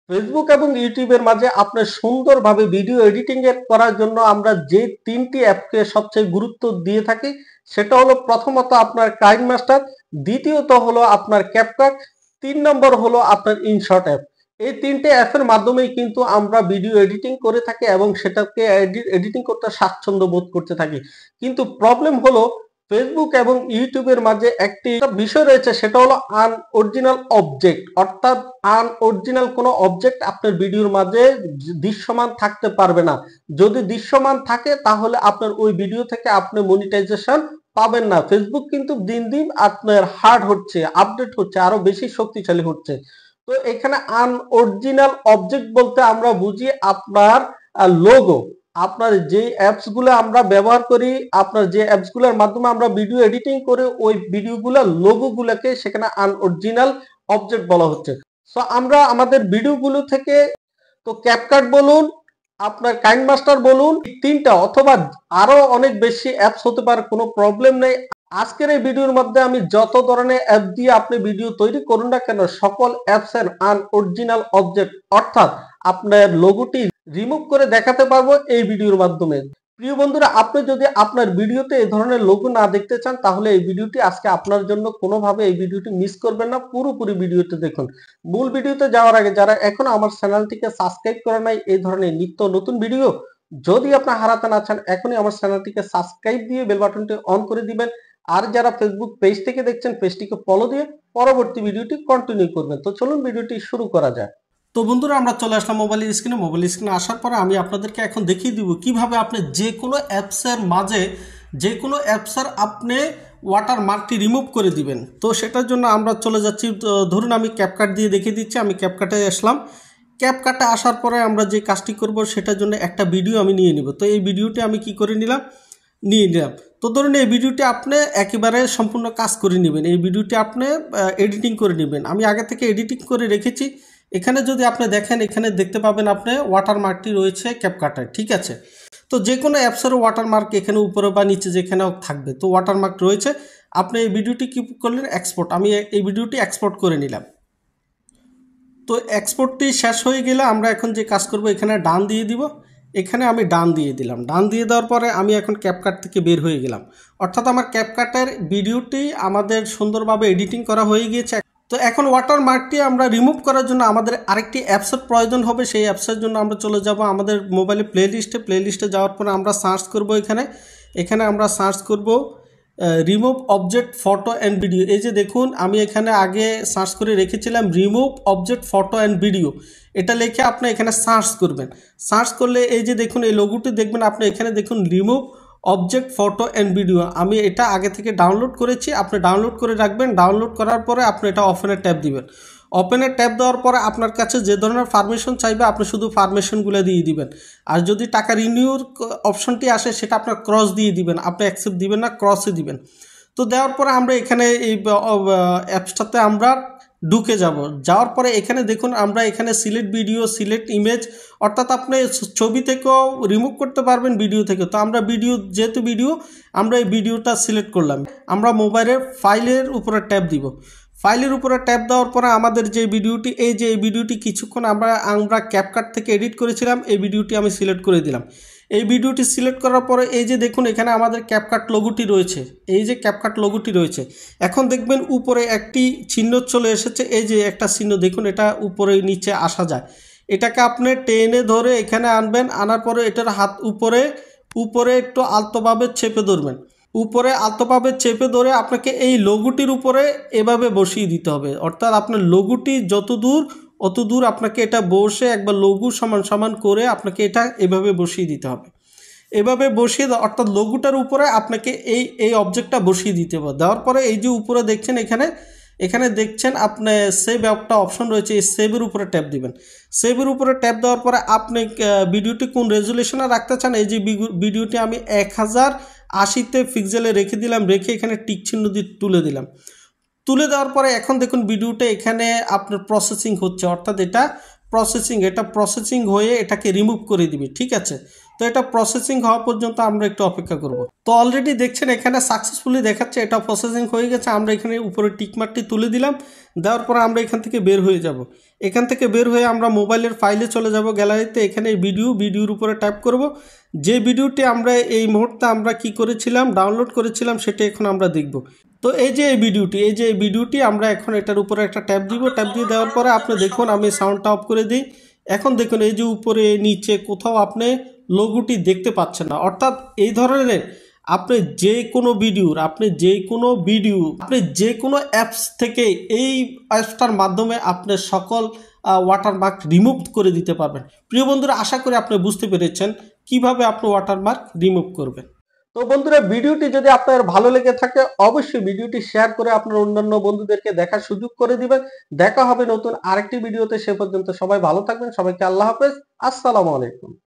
Facebook এবং ইউটিউবের মাঝে আপনার সুন্দরভাবে ভিডিও এডিটিং এর করার জন্য আমরা যে তিনটি অ্যাপকে সবচেয়ে গুরুত্ব দিয়ে থাকি সেটা হলো প্রথমত আপনার কাইনমাস্টার, দ্বিতীয়ত হলো আপনার ক্যাপকাট, 3 নম্বর হলো আপনার ইনশট অ্যাপ। এই তিনটে অ্যাপের মাধ্যমেই কিন্তু আমরা ভিডিও এডিটিং করে থাকি এবং সেটাকে এডিটিং করতে স্বাচ্ছন্দ্য বোধ করতে থাকি। কিন্তু প্রবলেম হলো ফেসবুক এবং ইউটিউবের মাঝে একটি বিষয় রয়েছে, সেটা হলো আনঅরিজিনাল অবজেক্ট, অর্থাৎ আনঅরিজিনাল কোনো অবজেক্ট আপনার ভিডিওর মাঝে দৃশ্যমান থাকতে পারবে না। যদি দৃশ্যমান থাকে তাহলে আপনার ওই ভিডিও থেকে আপনি মনিটাইজেশন পাবেন না। ফেসবুক কিন্তু দিন দিন আপনার হার্ড হচ্ছে, আপডেট হচ্ছে, আরো বেশি শক্তিশালী হচ্ছে। তো এখানে আনঅরিজিনাল অবজেক্ট বলতে আমরা বুঝি আপনার লোগো। আপনার যে অ্যাপস গুলো আমরা ব্যবহার করি, আপনার যে অ্যাপস গুলোর মাধ্যমে আমরা ভিডিও এডিটিং করে ওই ভিডিও গুলার লোগো গুলাকে সেখানে আনঅরিজিনাল অবজেক্ট বলা হচ্ছে। সো আমরা আমাদের ভিডিও গুলো থেকে, তো ক্যাপকাট বলুন, আপনার কাইনমাস্টার বলুন, তিনটা অথবা আরো অনেক বেশি অ্যাপস হতে পারে, কোনো প্রবলেম নেই। আজকের এই ভিডিওর মধ্যে আমি যত ধরনের অ্যাপ দিয়ে আপনি ভিডিও তৈরি করুন না কেন, সকল অ্যাপস এর আনঅরিজিনাল অবজেক্ট অর্থাৎ আপনার লোগোটি রিমুভ করে দেখাতে পারবো এই ভিডিওর মাধ্যমে। প্রিয় বন্ধুরা, আপনি যদি আপনার ভিডিওতে এই ধরনের লোগো না দেখতে চান তাহলে এই ভিডিওটি আজকে আপনার জন্য কোনোভাবে এই ভিডিওটি মিস করবেন না, পুরোপুরি ভিডিওটি দেখুন। মূল ভিডিওতে যাওয়ার আগে যারা এখনো আমার চ্যানেলটিকে সাবস্ক্রাইব করে নাই এই ধরনের নিত্য নতুন ভিডিও যদি আপনার হারাতে না চান, এখনই আমার চ্যানেলটিকে সাবস্ক্রাইব দিয়ে বেল বাটনটি অন করে দিবেন। আর যারা ফেসবুক পেজ থেকে দেখছেন পেজটিকে ফলো দিয়ে পরবর্তী ভিডিওটি কন্টিনিউ করবেন। তো চলুন ভিডিওটি শুরু করা যায়। তো বন্ধুরা, আমরা চলে আসলাম মোবাইল স্ক্রিনে আসার পরে আমি আপনাদেরকে এখন দেখিয়ে দিব কিভাবে আপনি যে কোনো অ্যাপসের মাঝে যে কোনো অ্যাপসের আপনি ওয়াটারমার্কটি রিমুভ করে দিবেন। তো সেটার জন্য আমরা চলে যাচ্ছি, ধরুন আমি ক্যাপকাট দিয়ে দেখিয়ে দিচ্ছি। আমি ক্যাপকাটে আসলাম। ক্যাপকাটে আসার পরে আমরা যে কাজটি করব সেটার জন্য একটা ভিডিও আমি নিয়ে নিব। তো এই ভিডিওটি আমি কি করে নিলাম, নিয়ে নিলাম। তো ধরুন এই ভিডিওটি আপনি একেবারে সম্পূর্ণ কাজ করে নেবেন, এই ভিডিওটি আপনি এডিটিং করে নেবেন। আমি আগে থেকে এডিটিং করে রেখেছি। এখানে যদি আপনি দেখেন, এখানে দেখতে পাবেন আপনি ওয়াটারমার্কটি রয়েছে ক্যাপকাটে, ঠিক আছে। তো যে কোনো অ্যাপসের ওয়াটারমার্ক এখানে উপরে বা নিচে যেখানেও থাকবে, তো ওয়াটারমার্ক রয়েছে। আপনি এই ভিডিওটি কি করলেন, এক্সপোর্ট। আমি এই ভিডিওটি এক্সপোর্ট করে নিলাম। তো এক্সপোর্টটি শেষ হয়ে গেলে আমরা এখন যে কাজ করব, এখানে ডান দিয়ে দিব। এখানে আমি ডান দিয়ে দিলাম। ডান দিয়ে দেওয়ার পরে আমি এখন ক্যাপকাট থেকে বের হয়ে গেলাম, অর্থাৎ আমার ক্যাপকাটের ভিডিওটি আমাদের সুন্দরভাবে এডিটিং করা হয়ে গিয়েছে। তো এখন ওয়াটারমার্কটি আমরা রিমুভ করার জন্য আমাদের আরেকটি অ্যাপসের প্রয়োজন হবে। সেই অ্যাপসের জন্য আমরা চলে যাব আমাদের মোবাইলে প্লেলিস্টে যাওয়ার পরে আমরা সার্চ করব। এখানে আমরা সার্চ করব remove object photo and video. এই যে দেখুন, আমি এখানে আগে সার্চ করে রেখেছিলাম remove object photo and video. এটা লিখে আপনি এখানে সার্চ করবেন। সার্চ করলে এই যে দেখুন এই লোগোটি দেখবেন আপনি, এখানে দেখুন remove object photo and video. আমি এটা আগে থেকে ডাউনলোড করেছি, আপনি ডাউনলোড করে রাখবেন। ডাউনলোড করার পরে আপনি এটা ওপেনে ট্যাপ দিবেন। ওপেনে ট্যাপ দেওয়ার পরে আপনার কাছে যে ধরনের পারমিশন চাইবে আপনি শুধু পারমিশনগুলো দিয়ে দিবেন। আর যদি টাকা রিনিউর অপশনটি আসে সেটা আপনার ক্রস দিয়ে দিবেন, আপনি অ্যাকসেপ্ট দিবেন না, ক্রসে দিবেন। তো দেওয়ার পরে আমরা এখানে এই অ্যাপসটাতে আমরা ঢুকে যাব। যাওয়ার পরে এখানে দেখুন আমরা এখানে সিলেক্ট ভিডিও, সিলেক্ট ইমেজ, অর্থাৎ আপনি ছবি থেকেও রিমুভ করতে পারবেন, ভিডিও থেকে। তো আমরা যেহেতু ভিডিও, আমরা এই ভিডিওটা সিলেক্ট করলাম। আমরা মোবাইলের ফাইলের উপরে ট্যাপ দিব। ফাইলের উপরে ট্যাপ দেওয়ার পরে আমাদের যে ভিডিওটি, এই ভিডিওটি কিছুক্ষণ আমরা ক্যাপকাট থেকে এডিট করেছিলাম, এই ভিডিওটি আমি সিলেক্ট করে দিলাম। এই ভিডিওটি সিলেক্ট করার পরে এই যে দেখুন এখানে আমাদের ক্যাপকাট লোগোটি রয়েছে, এই যে ক্যাপকাট লোগোটি রয়েছে। এখন দেখবেন উপরে একটি চিহ্ন চলে এসেছে, এই যে একটা চিহ্ন দেখুন, এটা উপরে নিচে আসা যায়। এটাকে আপনি টেনে ধরে এখানে আনবেন। আনার পরে এটার হাত উপরে একটু আলতোভাবে চেপে ধরবেন। উপরে আলতোভাবে চেপে ধরে আপনাকে এই লোগোটির উপরে এভাবে বসিয়ে দিতে হবে। অর্থাৎ আপনার লোগোটি যত দূর অত দূর আপনাকে এটা বসে একবার লোগো সমান সমান করে আপনাকে এটা এভাবে বসিয়ে দিতে হবে। এভাবে বসিয়ে অর্থাৎ লোগোটার উপরে আপনাকে এই অবজেক্টটা বসিয়ে দিতে হবে। দেওয়ার পরে এই যে উপরে দেখছেন এখানে দেখছেন আপনি সেভ একটা অপশন রয়েছে, এই সেভের উপরে ট্যাপ দিবেন। সেভের উপরে ট্যাপ দেওয়ার পরে আপনি ভিডিওটি কোন রেজুলেশনে রাখতে চান, এই যে ভিডিওটি আমি 1080 পিক্সেলে রেখে দিলাম। রেখে এখানে টিক চিহ্ন দিয়ে তুলে দিলাম। তুলে দেওয়ার পরে এখন দেখুন ভিডিওটা এখানে আপনার প্রসেসিং হচ্ছে, অর্থাৎ এটা প্রসেসিং হয়ে এটাকে রিমুভ করে দিবে, ঠিক আছে। তো এটা প্রসেসিং হওয়া পর্যন্ত আমরা একটু অপেক্ষা করব। তো অলরেডি দেখছেন এখানে সাকসেসফুলি দেখাচ্ছে এটা প্রসেসিং হয়ে গেছে। আমরা এখানে উপরে টিকমার্কটি তুলে দিলাম, দেওয়ার পরে আমরা এখান থেকে বের হয়ে যাব। এখান থেকে বের হয়ে আমরা মোবাইলের ফাইলে চলে যাব, গ্যালারিতে। এখানে ভিডিওর উপরে টাইপ করব। যে ভিডিওটি আমরা এই মুহূর্তে আমরা কি করেছিলাম, ডাউনলোড করেছিলাম, সেটা এখন আমরা দেখব। তো এই যে এই ভিডিওটি আমরা এখন এটার উপরে একটা ট্যাপ দিব। ট্যাপ দিয়ে দেওয়ার পরে আপনি দেখুন, আমি সাউন্ডটা অফ করে দিই। এখন দেখুন এই যে উপরে নিচে কোথাও আপনি লোগোটি দেখতে পাচ্ছেন না। অর্থাৎ এই ধরনের আপনি যে কোনো অ্যাপস থেকে এই অ্যাপসটার মাধ্যমে আপনি সকল ওয়াটারমার্ক রিমুভ করে দিতে পারবেন। প্রিয় বন্ধুরা, আশা করি আপনি বুঝতে পেরেছেন কিভাবে আপনি ওয়াটারমার্ক রিমুভ করবেন। তো বন্ধুরা, ভিডিওটি যদি আপনার ভালো লেগে থাকে অবশ্যই ভিডিওটি শেয়ার করে আপনার অন্যান্য বন্ধুদেরকে দেখার সুযোগ করে দিবেন। দেখা হবে নতুন আরেকটি ভিডিওতে। সে পর্যন্ত সবাই ভালো থাকবেন। সবাইকে আল্লাহ হাফেজ। আসসালামু আলাইকুম।